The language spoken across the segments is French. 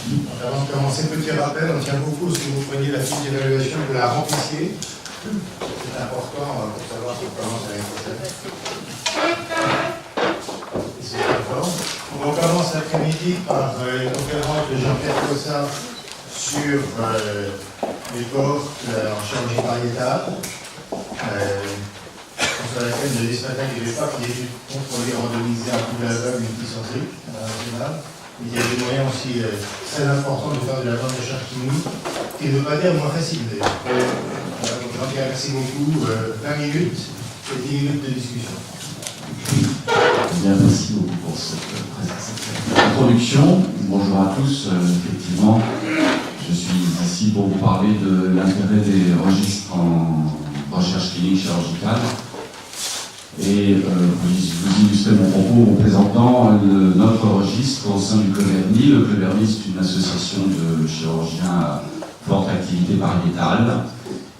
Avant de commencer, petit rappel, on tient beaucoup si vous preniez la fiche d'évaluation, que vous la remplissiez. C'est important pour savoir si on commence l'année prochaine. Et c'est d'accord. On commence l'après-midi par une conférence de Jean-Pierre Cossard sur les cohortes en chirurgie pariétale. Sur laquelle vous avez dit ce matin qu'il n'y avait pas d'études contrôlées randomisées en couple aveugle multicentrique internationale. Il y a des moyens aussi très importants de faire de la grande recherche clinique, qui ne veut pas dire moins facile d'ailleurs. Donc Jean-Pierre, merci beaucoup. 20 minutes et 10 minutes de discussion. Bien, merci beaucoup pour cette introduction. Bonjour à tous. Effectivement, je suis ici pour vous parler de l'intérêt des registres en recherche clinique chirurgicale. Et vous illustrez mon propos en présentant notre registre au sein du CLEVERNI. Le CLEVERNI, c'est une association de chirurgiens à forte activité pariétale.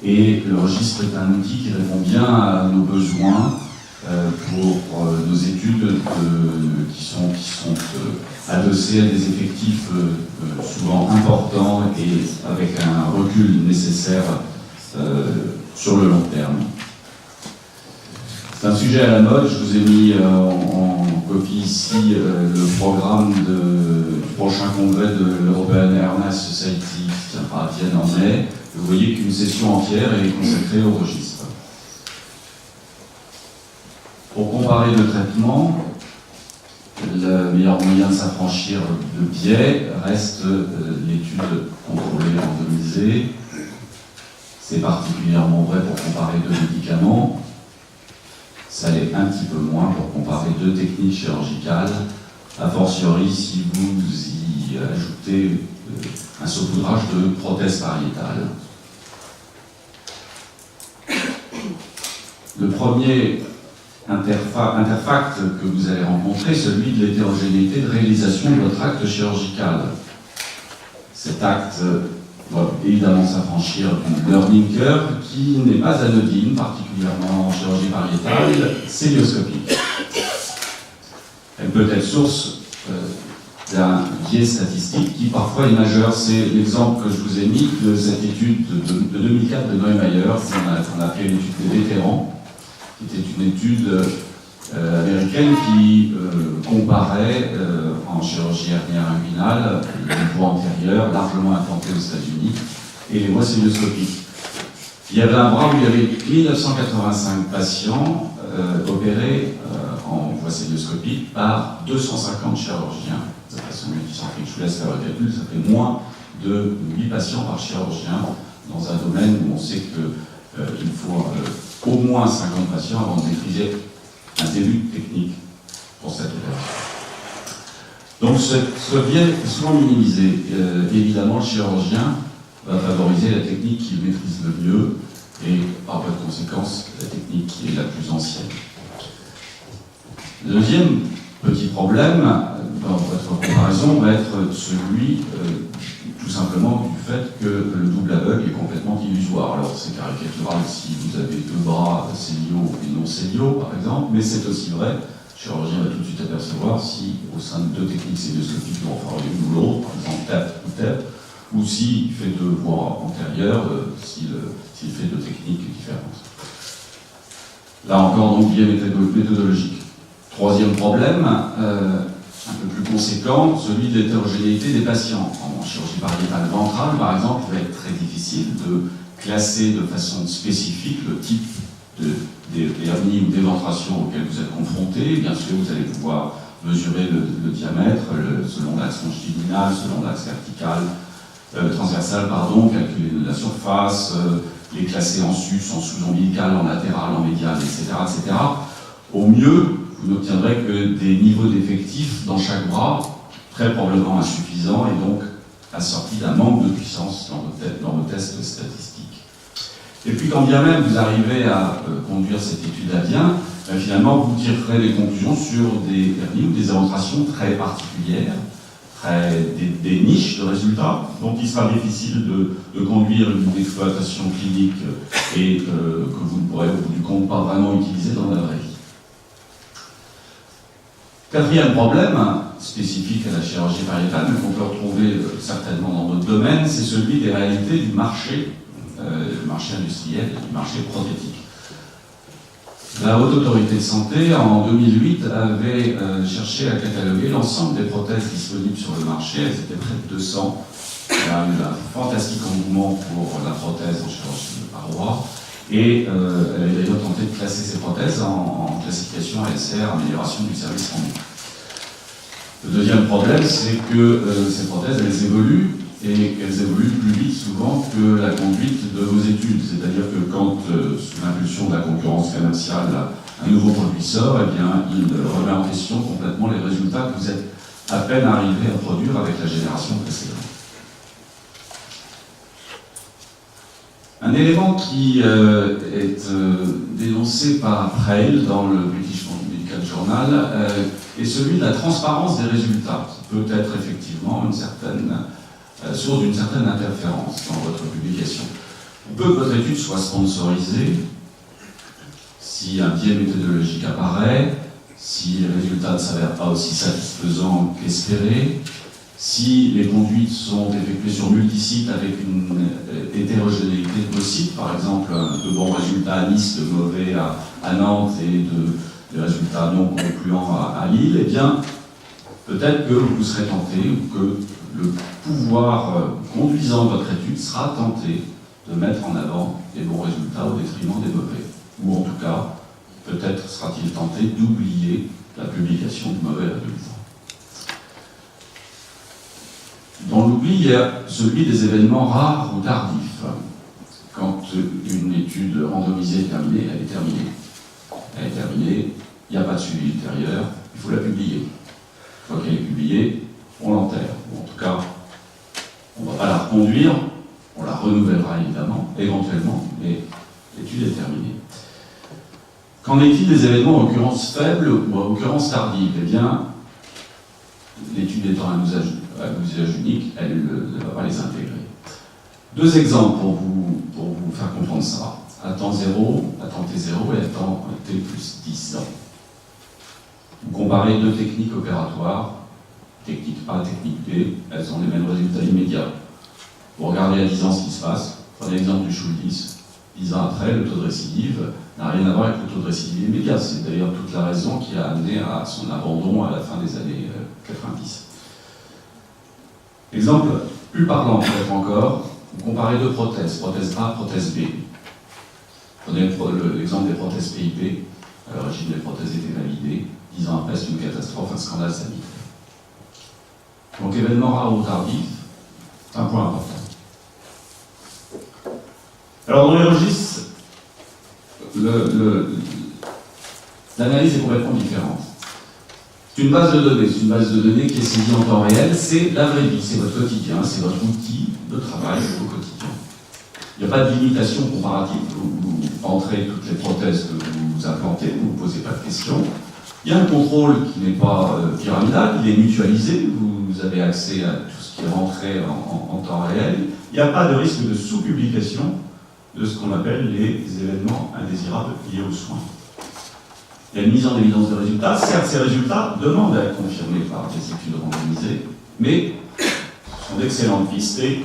Et le registre est un outil qui répond bien à nos besoins pour nos études qui sont adossées à des effectifs souvent importants et avec un recul nécessaire sur le long terme. C'est un sujet à la mode. Je vous ai mis en copie ici le programme du prochain congrès de l'European Hernia Society qui tiendra à Vienne en mai. Vous voyez qu'une session entière est consacrée au registre. Pour comparer le traitement, le meilleur moyen de s'affranchir de biais reste l'étude contrôlée randomisée. C'est particulièrement vrai pour comparer deux médicaments. Ça l'est un petit peu moins pour comparer deux techniques chirurgicales, a fortiori si vous y ajoutez un saupoudrage de prothèses pariétales. Le premier interfact que vous allez rencontrer, celui de l'hétérogénéité de réalisation de votre acte chirurgical. Cet acte doit évidemment s'affranchir d'une learning curve qui n'est pas anodine, particulièrement en chirurgie pariétale, célioscopique. Elle peut être source d'un biais statistique qui parfois est majeur. C'est l'exemple que je vous ai mis de cette étude de 2004 de Neumayer, qu'on a appelée l'étude des vétérans, qui était une étude américaine qui comparait en chirurgie hernière inguinale les voies antérieures largement implantées aux États-Unis et les voies célioscopiques. Il y avait un bras où il y avait 1985 patients opérés en voie célioscopique par 250 chirurgiens de façon multicentrique. Je vous laisse faire le calcul, ça fait moins de 8 patients par chirurgien dans un domaine où on sait qu'il faut au moins 50 patients avant de maîtriser un début technique pour cette opération. Donc ce biais est souvent minimisé. Évidemment, le chirurgien va favoriser la technique qu'il maîtrise le mieux et par voie de conséquence la technique qui est la plus ancienne. Le deuxième petit problème dans votre comparaison va être celui tout simplement du fait que le double aveugle est complètement illusoire. Alors c'est caricatural si vous avez deux bras céliaux et non céliaux par exemple, mais c'est aussi vrai, le chirurgien va tout de suite apercevoir si au sein de deux techniques célioscopiques il en fera l'une ou l'autre, par exemple tête ou tête, ou s'il fait deux voies antérieures, s'il fait deux techniques différentes. Là encore donc biais méthodologique. Troisième problème, un peu plus conséquent, celui de l'hétérogénéité des patients. En chirurgie pariétale ventrale, par exemple, il va être très difficile de classer de façon spécifique le type d'hernie ou d'éventration auquel vous êtes confronté. Bien sûr, vous allez pouvoir mesurer le diamètre selon l'axe longitudinal, selon l'axe transversal, calculer la surface, les classer en sus, en sous-ombilical, en latéral, en médial, etc., etc. Au mieux, vous n'obtiendrez que des niveaux d'effectifs dans chaque bras, très probablement insuffisants, et donc assortis d'un manque de puissance dans vos tests statistiques. Et puis quand bien même vous arrivez à conduire cette étude à bien, finalement vous tirerez des conclusions sur des hernies ou des éventrations très particulières, des niches de résultats, dont il sera difficile de conduire une exploitation clinique et que vous ne pourrez au bout du compte pas vraiment utiliser dans la vraie vie. Quatrième problème, spécifique à la chirurgie pariétale, mais qu'on peut retrouver certainement dans d'autres domaines, c'est celui des réalités du marché industriel, du marché prothétique. La Haute Autorité de Santé, en 2008, avait cherché à cataloguer l'ensemble des prothèses disponibles sur le marché. Elles étaient près de 200. Il y a eu un fantastique engouement pour la prothèse en chirurgie de paroi. Et elle avait d'ailleurs tenté de classer ces prothèses en classification ASR, amélioration du service rendu. Le deuxième problème, c'est que ces prothèses, elles évoluent, et elles évoluent plus vite souvent que la conduite de vos études. C'est-à-dire que quand, sous l'impulsion de la concurrence commerciale, un nouveau produit sort, eh bien, il remet en question complètement les résultats que vous êtes à peine arrivé à produire avec la génération précédente. Un élément qui est dénoncé par Preil dans le British Medical Journal est celui de la transparence des résultats, qui peut être effectivement une certaine source d'une certaine interférence dans votre publication. On peut que votre étude soit sponsorisée si un biais méthodologique apparaît, si les résultats ne s'avèrent pas aussi satisfaisants qu'espérés, si les conduites sont effectuées sur multisites avec une hétérogénéité de vos sites, par exemple de bons résultats à Nice, de mauvais à Nantes et des résultats non concluants à Lille, eh bien, peut-être que vous serez tenté ou que le pouvoir conduisant votre étude sera tenté de mettre en avant les bons résultats au détriment des mauvais. Ou en tout cas, peut-être sera-t-il tenté d'oublier la publication du mauvais résultat. Dans l'oubli, il y a celui des événements rares ou tardifs. Quand une étude randomisée est terminée, elle est terminée. Elle est terminée, il n'y a pas de suivi ultérieur, il faut la publier. Une fois qu'elle est publiée, on l'enterre. Ou en tout cas, on ne va pas la reconduire, on la renouvellera évidemment, éventuellement, mais l'étude est terminée. Qu'en est-il des événements à occurrence faible ou à occurrence tardive? Eh bien, l'étude étant un usage unique, elle ne va pas les intégrer. Deux exemples pour vous faire comprendre ça. À temps 0, à temps T0 et à temps T plus 10 ans. Vous comparez deux techniques opératoires, technique A, technique B, elles ont les mêmes résultats immédiats. Vous regardez à 10 ans ce qui se passe, prenez l'exemple du Schuldis. 10 ans après, le taux de récidive n'a rien à voir avec le taux de récidive immédiat. C'est d'ailleurs toute la raison qui a amené à son abandon à la fin des années 90. Exemple plus parlant peut-être encore, vous comparez deux prothèses, prothèse A, prothèse B. Prenez l'exemple des prothèses PIP, à l'origine les prothèses étaient validées, 10 ans après c'est une catastrophe, un scandale sanitaire. Donc événement rare ou tardif, c'est un point important. Alors dans les registres, l'analyse est complètement différente. C'est une base de données, qui est saisie en temps réel, c'est la vraie vie, c'est votre quotidien, c'est votre outil de travail au quotidien. Il n'y a pas de limitation comparative, vous entrez toutes les prothèses que vous implantez, vous ne posez pas de questions. Il y a un contrôle qui n'est pas pyramidal, il est mutualisé, vous avez accès à tout ce qui est rentré en temps réel. Il n'y a pas de risque de sous-publication de ce qu'on appelle les événements indésirables liés aux soins. Il y a une mise en évidence de résultats. Certes, ces résultats demandent à être confirmés par des études randomisées, mais ce sont d'excellentes pistes et,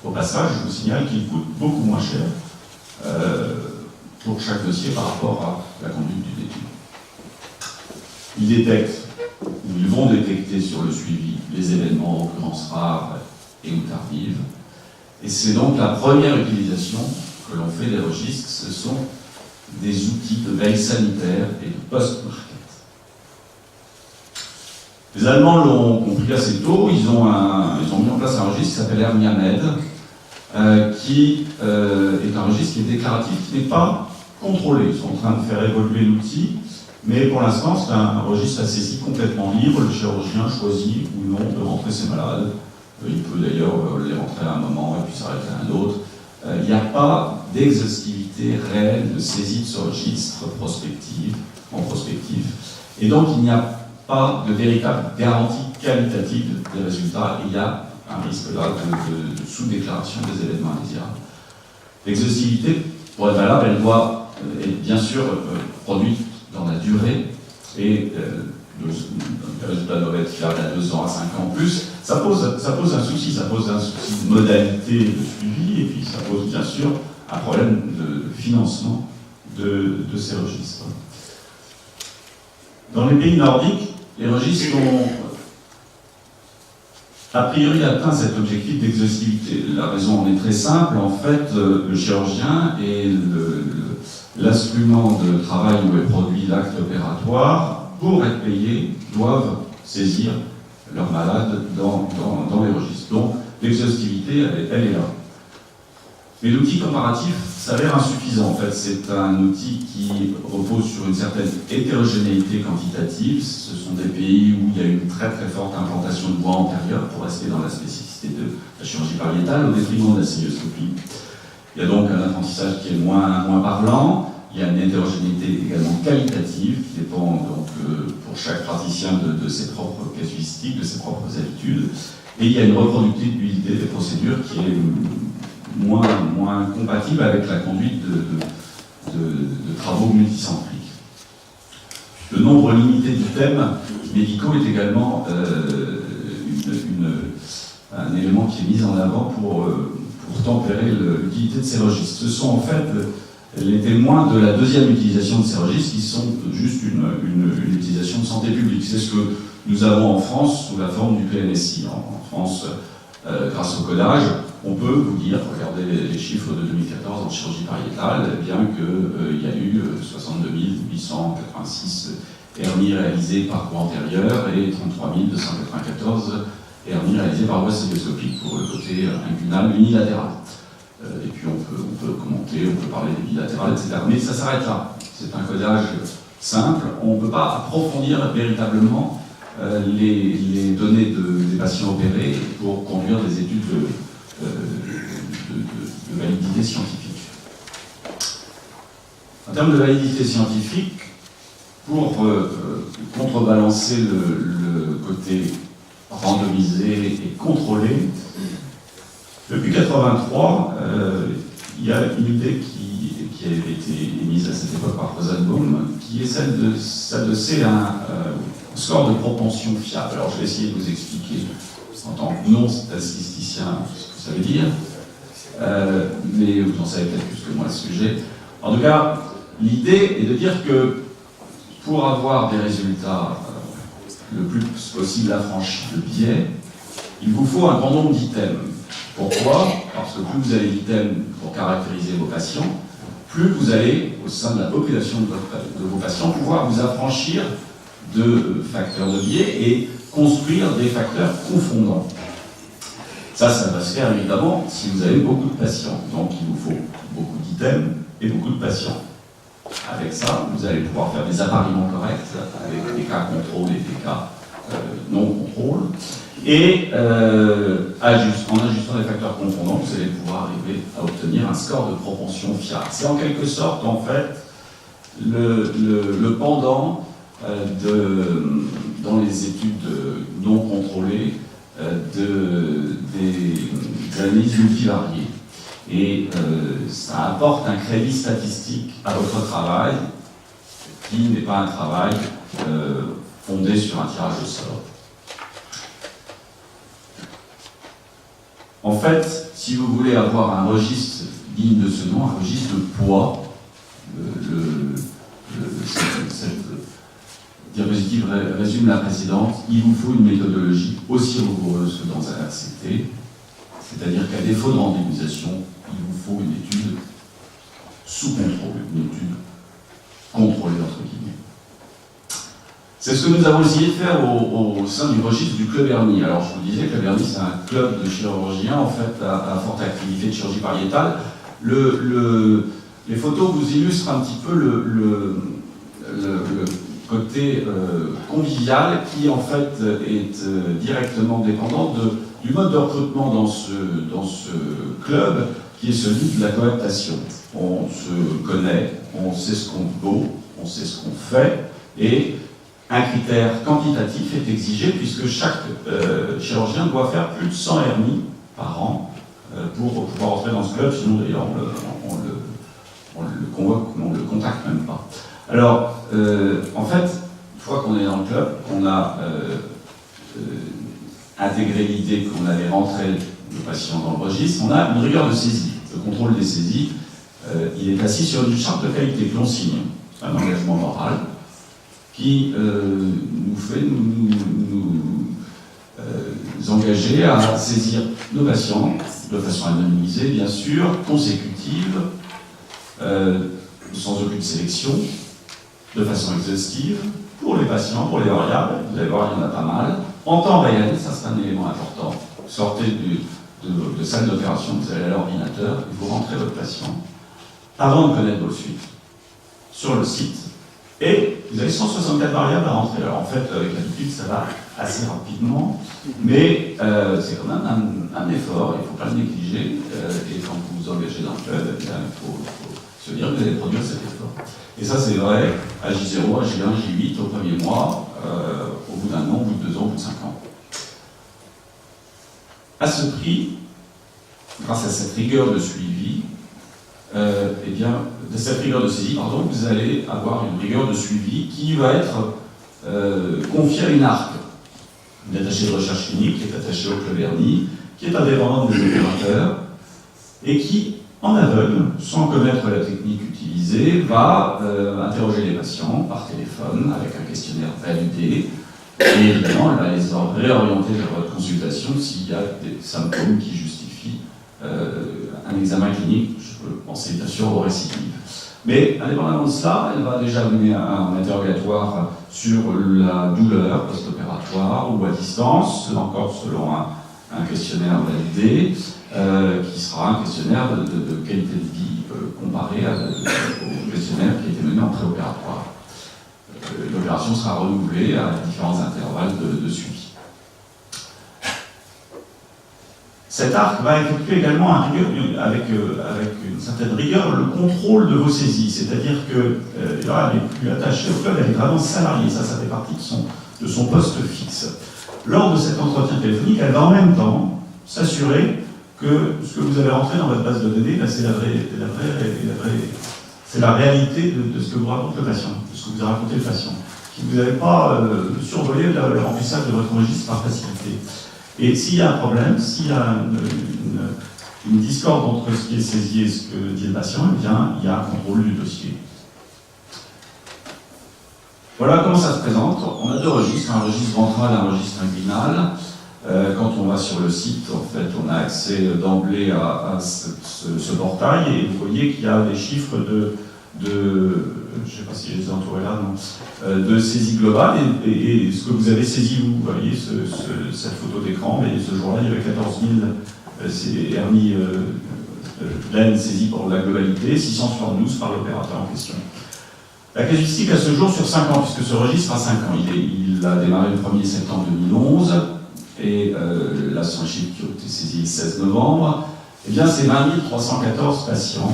au passage, je vous signale qu'ils coûtent beaucoup moins cher pour chaque dossier par rapport à la conduite d'une étude. Ils détectent, ou ils vont détecter sur le suivi les événements en occurrence rares et ou tardives. Et c'est donc la première utilisation que l'on fait des registres, ce sont des outils de veille sanitaire et de post-market. Les Allemands l'ont compris assez tôt, ils ont mis en place un registre qui s'appelle HerniaMed, qui est un registre qui est déclaratif, qui n'est pas contrôlé. Ils sont en train de faire évoluer l'outil, mais pour l'instant c'est un registre à saisie complètement libre, le chirurgien choisit ou non de rentrer ses malades. Il peut d'ailleurs les rentrer à un moment et puis s'arrêter à un autre. Il n'y a pas d'exhaustivité réelle de saisie de ce registre en prospective. Et donc il n'y a pas de véritable garantie qualitative des résultats. Il y a un risque là de sous-déclaration des événements indésirables. L'exhaustivité, pour être valable, elle doit être bien sûr produite dans la durée et les résultats doivent être fiables à 2 ans, à 5 ans plus, ça pose un souci, de modalité de suivi, et puis ça pose bien sûr un problème de financement de ces registres. Dans les pays nordiques, les registres ont a priori atteint cet objectif d'exhaustivité. La raison en est très simple, en fait, le chirurgien et l'instrument de travail où est produit l'acte opératoire, pour être payés, doivent saisir leurs malades dans les registres. Donc, l'exhaustivité, elle est là. Mais l'outil comparatif s'avère insuffisant. En fait, c'est un outil qui repose sur une certaine hétérogénéité quantitative. Ce sont des pays où il y a une très très forte implantation de voies antérieures, pour rester dans la spécificité de la chirurgie pariétale, au détriment de la célioscopie. Il y a donc un apprentissage qui est moins parlant. Il y a une hétérogénéité également qualitative qui dépend donc pour chaque praticien de ses propres casuistiques, de ses propres habitudes. Et il y a une reproductibilité des procédures qui est moins compatible avec la conduite de travaux multicentriques. Le nombre limité d'items médicaux est également un élément qui est mis en avant pour tempérer l'utilité de ces registres. Ce sont en fait les témoins de la deuxième utilisation de ces registres qui sont juste une utilisation de santé publique. C'est ce que nous avons en France sous la forme du PNSI. En France, grâce au codage, on peut vous dire, regardez les chiffres de 2014 en chirurgie pariétale, bien qu'il y a eu 62 886 hernies réalisées par voie antérieure et 33 294 hernies réalisées par voie célioscopique pour le côté inguinal unilatéral. Et puis on peut commenter, on peut parler des bilatérales, etc. Mais ça s'arrête là. C'est un codage simple. On ne peut pas approfondir véritablement les données des patients opérés pour conduire des études de validité scientifique. En termes de validité scientifique, pour contrebalancer le côté randomisé et contrôlé, depuis 1983, il y a une idée qui a été émise à cette époque par Rosenbaum, qui est celle de s'adosser à un score de propension fiable. Alors je vais essayer de vous expliquer en tant que non-statisticien ce que ça veut dire, mais vous en savez peut-être plus que moi à ce sujet. En tout cas, l'idée est de dire que pour avoir des résultats le plus possible affranchis de biais, il vous faut un grand nombre d'items. Pourquoi? Parce que plus vous avez d'items pour caractériser vos patients, plus vous allez, au sein de la population de vos patients, pouvoir vous affranchir de facteurs de biais et construire des facteurs confondants. Ça va se faire évidemment si vous avez beaucoup de patients. Donc il vous faut beaucoup d'items et beaucoup de patients. Avec ça, vous allez pouvoir faire des appariements corrects avec des cas contrôle et des cas non contrôle. Et en ajustant les facteurs confondants, vous allez pouvoir arriver à obtenir un score de propension fiable. C'est en quelque sorte, en fait, le pendant dans les études non contrôlées des analyses multivariées. Et ça apporte un crédit statistique à votre travail qui n'est pas un travail fondé sur un tirage au sort. En fait, si vous voulez avoir un registre digne de ce nom, un registre de poids, cette diapositive résume la précédente, il vous faut une méthodologie aussi rigoureuse que dans un RCT, c'est-à-dire qu'à défaut de randomisation, il vous faut une étude sous contrôle, une étude contrôlée entre guillemets. C'est ce que nous avons essayé de faire au sein du registre du Club Hernie. Alors je vous disais, Club Hernie, c'est un club de chirurgiens en fait à forte activité de chirurgie pariétale. Les photos vous illustrent un petit peu le côté convivial qui en fait est directement dépendant du mode de recrutement dans ce club qui est celui de la cooptation. On se connaît, on sait ce qu'on vaut, on sait ce qu'on fait et un critère quantitatif est exigé puisque chaque chirurgien doit faire plus de 100 hernies par an pour pouvoir entrer dans ce club, sinon d'ailleurs on le convoque, on ne le contacte même pas. Alors, en fait, il fois qu'on est dans le club, qu'on a intégré l'idée qu'on allait rentrer le patient dans le registre, on a une rigueur de saisie. Le contrôle des saisies, il est assis sur une charte de qualité que l'on signe, un engagement moral, qui nous fait nous engager à saisir nos patients de façon anonymisée, bien sûr, consécutive, sans aucune sélection, de façon exhaustive, pour les patients, pour les variables, vous allez voir, il y en a pas mal, en temps réel, ça c'est un élément important. Sortez de salle d'opération, vous allez à l'ordinateur, et vous rentrez votre patient, avant de connaître vos suites, sur le site, et vous avez 164 variables à rentrer. Alors en fait, avec l'habitude, ça va assez rapidement, mais c'est quand même un effort, il ne faut pas le négliger, et quand vous vous engagez dans le club, il faut se dire que vous allez produire cet effort. Et ça c'est vrai à J0, à J1, J8, au premier mois, au bout d'un an, au bout de 2 ans, au bout de 5 ans. À ce prix, grâce à cette rigueur de suivi, eh bien, de cette rigueur de saisie, pardon, vous allez avoir une rigueur de suivi qui va être confiée à une ARC, une attachée de recherche clinique qui est attachée au Club Hernie, qui est indépendante des opérateurs, et qui, en aveugle, sans connaître la technique utilisée, va interroger les patients par téléphone avec un questionnaire validé. Et évidemment, elle va les réorienter vers votre consultation s'il y a des symptômes qui justifient un examen clinique. Je peux penser bien sûr aux récidives. Mais indépendamment de cela, elle va déjà mener un interrogatoire sur la douleur post-opératoire ou à distance, encore selon un questionnaire validé, qui sera un questionnaire de qualité de vie comparé au questionnaire qui a été mené en préopératoire. L'opération sera renouvelée à différents intervalles de suivi. Cet arc va effectuer également avec une certaine rigueur le contrôle de vos saisies, c'est-à-dire que là, elle n'est plus attachée au club, elle est vraiment salariée, ça fait partie de son poste fixe. Lors de cet entretien téléphonique, elle va en même temps s'assurer que ce que vous avez rentré dans votre base de données, c'est la réalité de ce que vous raconte le patient, de ce que vous a raconté le patient, que vous n'avez pas survolé le remplissage de votre registre par facilité. Et s'il y a un problème, s'il y a une discorde entre ce qui est saisi et ce que dit le patient, eh bien, il y a un contrôle du dossier. Voilà comment ça se présente. On a 2 registres, un registre ventral et un registre inguinal. Quand on va sur le site, en fait, on a accès d'emblée à ce portail et vous voyez qu'il y a des chiffres je ne sais pas si je les ai entourés là, non, de saisie globale et ce que vous avez saisi, vous voyez cette photo d'écran, mais ce jour-là, il y avait 14 000 hernies pleines saisies pour la globalité, 672 par l'opérateur en question. La casuistique à ce jour sur 5 ans, puisque ce registre a 5 ans, il a démarré le 1er septembre 2011, et là, ce sont les chiffres qui ont été saisis le 16 novembre, eh bien, c'est 20 314 patients,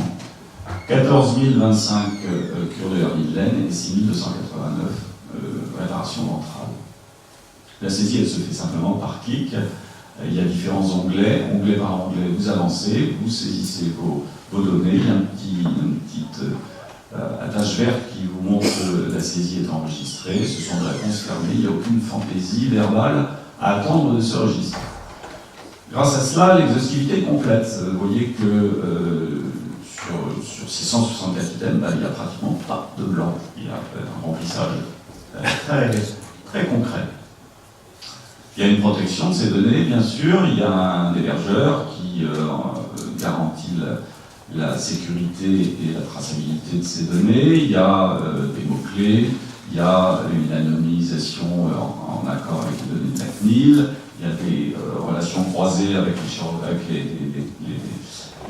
14 025 cures de hernie de laine et 6 289 réparations ventrales. La saisie, elle se fait simplement par clic. Il y a différents onglets. Onglet par onglet, vous avancez, vous saisissez vos données. Il y a une petite attache verte qui vous montre que la saisie est enregistrée. Ce sont des réponses fermées. Il n'y a aucune fantaisie verbale à attendre de ce registre. Grâce à cela, l'exhaustivité est complète. Vous voyez que sur 664 items, il n'y a pratiquement pas de blanc. Il y a un remplissage très concret. Il y a une protection de ces données, bien sûr. Il y a un hébergeur qui garantit la sécurité et la traçabilité de ces données. Il y a des mots-clés. Il y a une anonymisation en accord avec les données de la CNIL. Il y a des relations croisées avec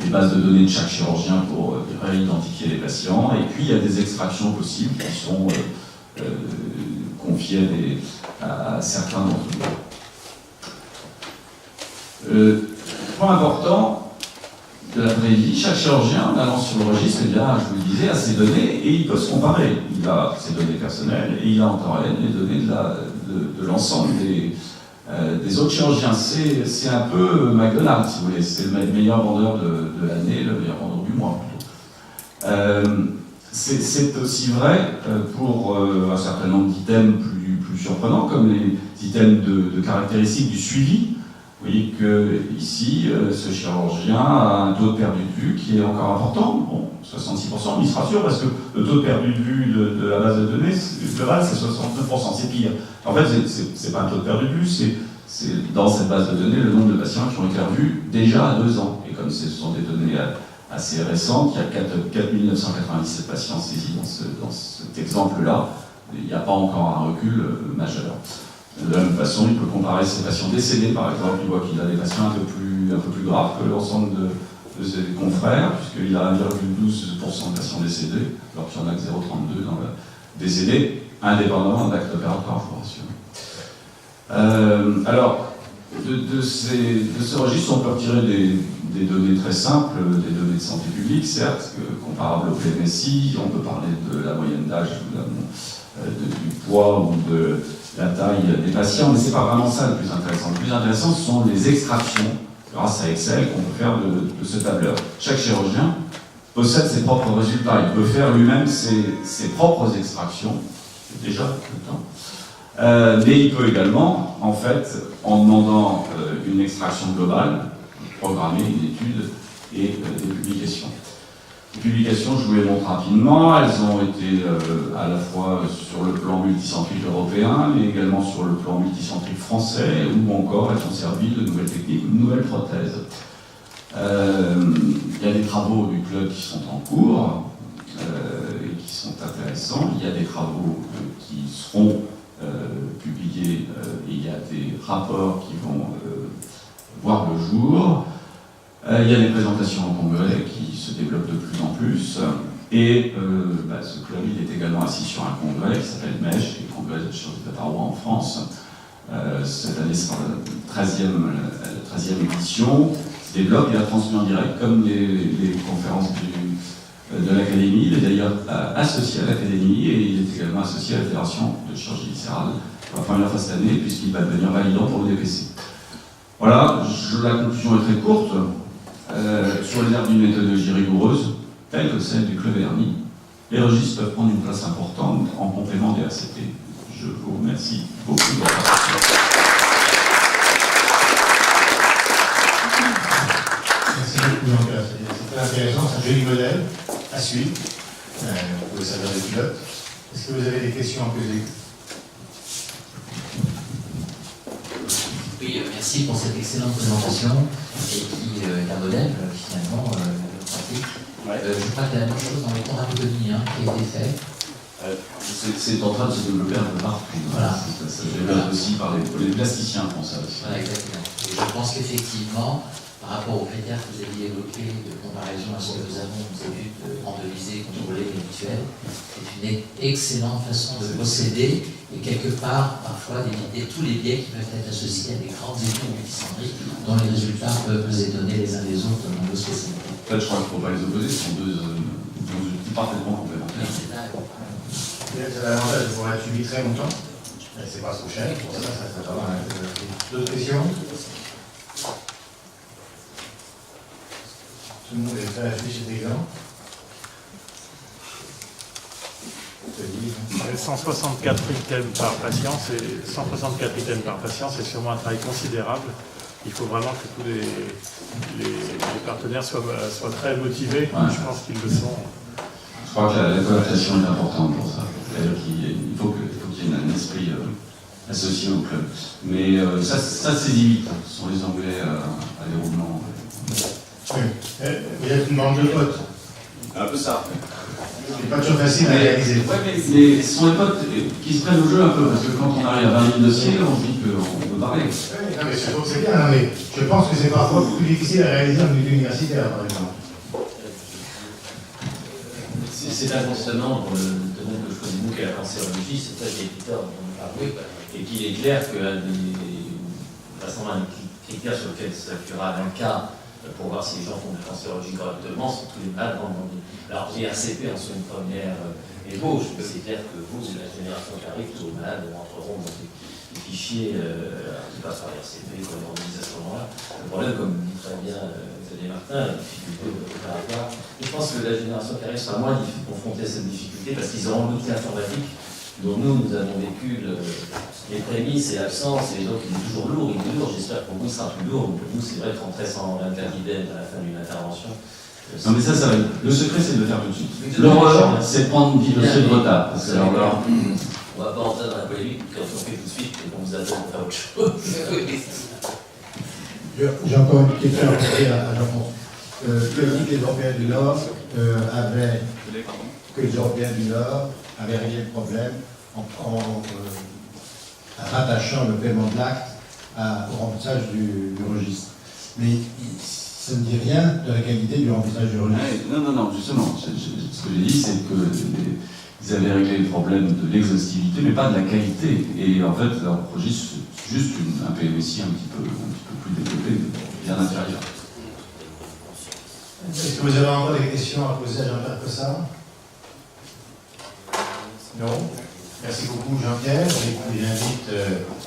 les bases de données de chaque chirurgien pour réidentifier les patients. Et puis, il y a des extractions possibles qui sont confiées à certains d'entre eux. Point important de la vraie vie, chaque chirurgien, en allant sur le registre, eh bien, je vous le disais, a ses données et il peut se comparer. Il a ses données personnelles et il a en temps réel les données de l'ensemble des autres chirurgiens. C'est un peu McDonald's, si vous voulez. C'est le meilleur vendeur de l'année, le meilleur vendeur du mois, plutôt. C'est aussi vrai pour un certain nombre d'items plus surprenants, comme les items de caractéristiques du suivi. Vous voyez qu'ici, ce chirurgien a un taux de perdu de vue qui est encore important, bon, 66%, mais il se rassure parce que le taux de perdu de vue de la base de données globale, c'est 69%, c'est pire. En fait, c'est pas un taux de perdu de vue, c'est dans cette base de données le nombre de patients qui ont été revus déjà à 2 ans. Et comme ce sont des données assez récentes, il y a 4997 patients saisis dans cet exemple-là, il n'y a pas encore un recul majeur. De la même façon, il peut comparer ses patients décédés, par exemple, il voit qu'il a des patients un peu plus graves que l'ensemble de ses confrères, puisqu'il a 1,12% de patients décédés, alors qu'il y en a que 0,32 dans le décédé, indépendamment de l'acte opératoire, je vous rassure. Alors, de ce registre, on peut retirer des données très simples, des données de santé publique, certes, comparables au PMSI, on peut parler de la moyenne d'âge, du poids ou de la taille des patients, mais ce n'est pas vraiment ça le plus intéressant. Le plus intéressant, ce sont les extractions, grâce à Excel, qu'on peut faire de ce tableur. Chaque chirurgien possède ses propres résultats, il peut faire lui-même ses propres extractions, c'est déjà le temps. Mais il peut également, en fait, en demandant une extraction globale, programmer une étude et des publications. Les publications, je vous les montre rapidement, elles ont été à la fois sur le plan multicentrique européen, mais également sur le plan multicentrique français, ou encore elles ont servi de nouvelles techniques, de nouvelles prothèses. Il y a des travaux du club qui sont en cours et qui sont intéressants. Il y a des travaux qui seront publiés et il y a des rapports qui vont voir le jour. Il y a des présentations en congrès qui se développent de plus en plus. Et ce club, il est également assis sur un congrès qui s'appelle MESH, qui est le congrès de chirurgie de Rouen en France. Cette année sera la 13e édition. Se développe et la transmet en direct, comme les conférences de l'Académie. Il est d'ailleurs associé à l'Académie et il est également associé à la Fédération de chirurgie viscérale pour la première fois cette année, puisqu'il va devenir validant pour le DPC. Voilà, la conclusion est très courte. Sur les airs d'une méthodologie rigoureuse, telle que celle du club Hernie, les registres peuvent prendre une place importante en complément des RCT. Je vous remercie beaucoup de votre attention. Merci beaucoup, Jean-Pierre. C'est très intéressant, c'est un joli modèle à suivre. Vous pouvez servir de pilote. Est-ce que vous avez des questions à poser? Oui, merci pour cette excellente présentation et qui est un modèle finalement pratique. Je crois qu'il y a la même chose dans les thoracotomies qui a été fait. C'est en train de se développer un peu partout. Voilà. Ça se développe aussi par les plasticiens font ça aussi. Voilà, exactement. Et je pense qu'effectivement, par rapport aux critères que vous aviez évoqués de comparaison à ce que nous avons études randomisées, contrôlées, mutuelles, c'est une excellente façon de procéder et quelque part, parfois, d'éviter tous les biais qui peuvent être associés à des grandes études multicentriques dont les résultats peuvent nous étonner les uns des autres dans nos spécialités. En fait, je crois qu'il ne faut pas les opposer, ce sont deux outils parfaitement complémentaires. Vous avez l'avantage de pouvoir être suivi très longtemps. C'est pas trop cher, pour ça serait pas mal. D'autres questions? Tout le monde est prêt à afficher cet exemple. 164 items par patient, c'est sûrement un travail considérable. Il faut vraiment que tous les partenaires soient très motivés. Ouais. Je pense qu'ils le sont. Je crois que la cooptation est importante pour ça. C'est-à-dire qu'il faut qu'il y ait un esprit associé au club. Mais ça c'est limite. Ce sont les Anglais à déroulement. Oui. Vous êtes une bande de potes. Un peu ça. C'est pas toujours facile à réaliser. Ouais, mais ce sont les potes qui se prennent au jeu un peu, parce que quand on arrive à 20 000 dossiers, on se dit qu'on peut parler. Oui, non, mais c'est bien, non, mais je pense que c'est parfois plus difficile à réaliser en milieu universitaire, par exemple. C'est inconsciemment dans le domaine que je connais beaucoup, qui est la cancérologie, c'est ça qui est Peter dont on parlait, et qu'il est clair qu'un des critères sur lesquels s'appuiera un cas pour voir si les gens font de la cancérologie correctement, c'est tous les malades dans le. Alors, les RCP en sont une première ébauche, mais c'est clair que vous, la génération qui arrive, tous les malades entreront dans des fichiers qui passent par les RCP, qu'on les organise à ce moment-là. Le problème, comme dit très bien Xavier Martin, la difficulté opératoire. Je pense que la génération qui arrive sera moins confrontée à cette difficulté parce qu'ils auront l'outil informatique dont nous avons vécu les prémices et l'absence, et donc il est toujours lourd, j'espère que pour vous il sera plus lourd, mais pour vous c'est vrai que rentrer 124 idées à la fin d'une intervention. Non mais ça va. Le secret c'est de le faire tout de suite. L'horreur, c'est prendre 10 dossiers de retard. Parce que alors là, on va pas entrer dans la polémique, quand on fait tout de suite et qu'on vous attend pour faire autre chose. J'ai encore une question à poser à Jean-François. Que dit que les Européens du Nord avaient réglé le problème en rattachant le paiement de l'acte au remplissage du registre. Mais ça ne dit rien de la qualité du remplissage du registre. non, justement. Ce que j'ai dit, c'est qu'ils avaient réglé le problème de l'exhaustivité, mais pas de la qualité. Et en fait, leur registre, c'est juste un PMSI un petit peu plus développé, bien inférieur. Est-ce que vous avez encore des questions à poser à Jean-Pierre Cossard? Non. Merci beaucoup Jean-Pierre. J'invite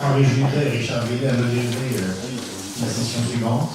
Henri Judet et Richard Villet à modérer la session suivante.